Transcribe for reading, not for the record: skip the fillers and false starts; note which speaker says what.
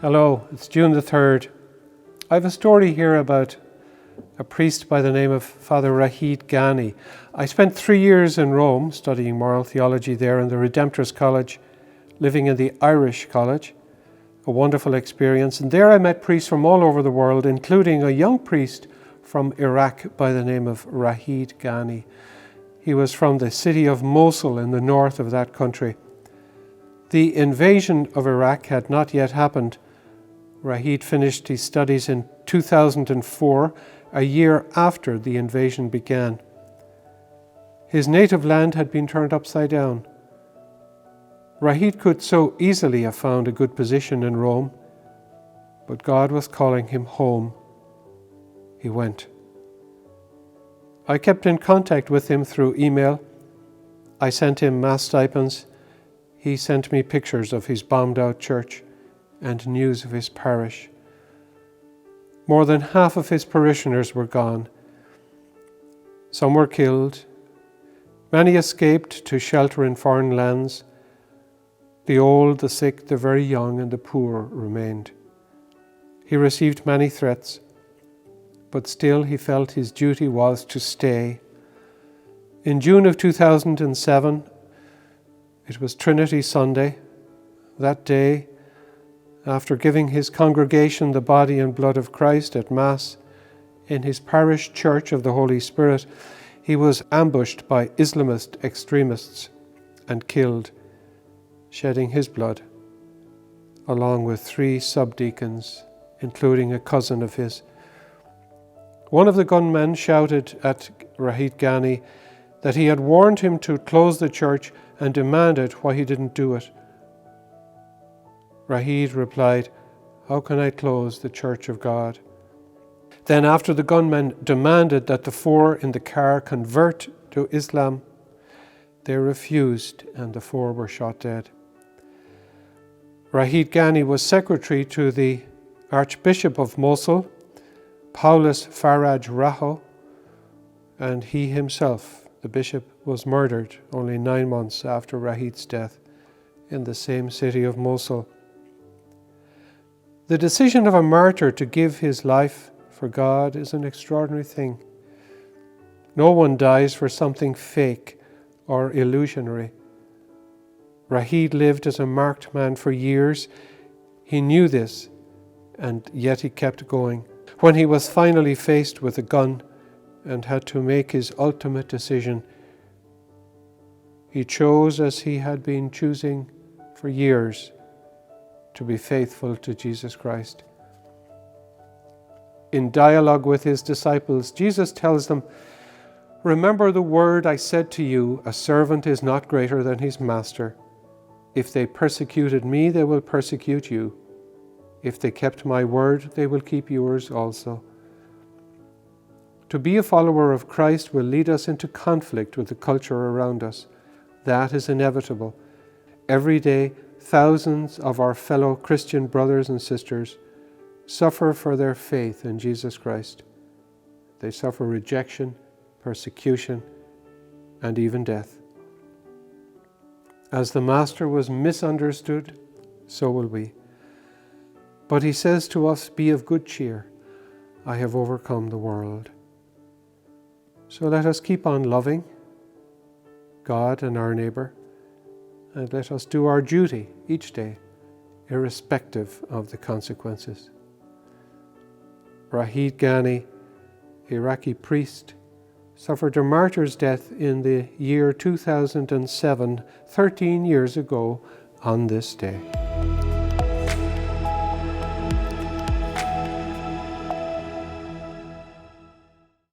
Speaker 1: Hello, it's June the 3rd. I have a story here about a priest by the name of Father Ragheed Ganni. I spent 3 years in Rome studying moral theology there in the Redemptorist College, living in the Irish College, a wonderful experience. And there I met priests from all over the world, including a young priest from Iraq by the name of Ragheed Ganni. He was from the city of Mosul in the north of that country. The invasion of Iraq had not yet happened. Ragheed finished his studies in 2004, a year after the invasion began. His native land had been turned upside down. Ragheed could so easily have found a good position in Rome, but God was calling him home. He went. I kept in contact with him through email. I sent him mass stipends. He sent me pictures of his bombed-out church and news of his parish. More than half of his parishioners were gone. Some were killed. Many escaped to shelter in foreign lands. The old, the sick, the very young, and the poor remained. He received many threats, but still he felt his duty was to stay. In June of 2007, it was Trinity Sunday. That day, after giving his congregation the body and blood of Christ at Mass in his parish church of the Holy Spirit, he was ambushed by Islamist extremists and killed, shedding his blood, along with 3 subdeacons, including a cousin of his. One of the gunmen shouted at Ragheed Ganni that he had warned him to close the church and demanded why he didn't do it. Ragheed replied, "How can I close the church of God?" Then, after the gunmen demanded that the 4 in the car convert to Islam, they refused and the 4 were shot dead. Ragheed Ganni was secretary to the Archbishop of Mosul, Paulus Faraj Raho, and he himself, the bishop, was murdered only 9 months after Ragheed's death in the same city of Mosul. The decision of a martyr to give his life for God is an extraordinary thing. No one dies for something fake or illusionary. Ragheed lived as a marked man for years. He knew this, and yet he kept going. When he was finally faced with a gun and had to make his ultimate decision, he chose, as he had been choosing for years, to be faithful to Jesus Christ. In dialogue with his disciples, Jesus tells them, "Remember the word I said to you, a servant is not greater than his master. If they persecuted me, they will persecute you. If they kept my word, they will keep yours also." To be a follower of Christ will lead us into conflict with the culture around us. That is inevitable. Every day, thousands of our fellow Christian brothers and sisters suffer for their faith in Jesus Christ. They suffer rejection, persecution, and even death. As the Master was misunderstood, so will we. But he says to us, "Be of good cheer. I have overcome the world." So let us keep on loving God and our neighbor, and let us do our duty each day, irrespective of the consequences. Ragheed Ganni, Iraqi priest, suffered a martyr's death in the year 2007, 13 years ago on this day.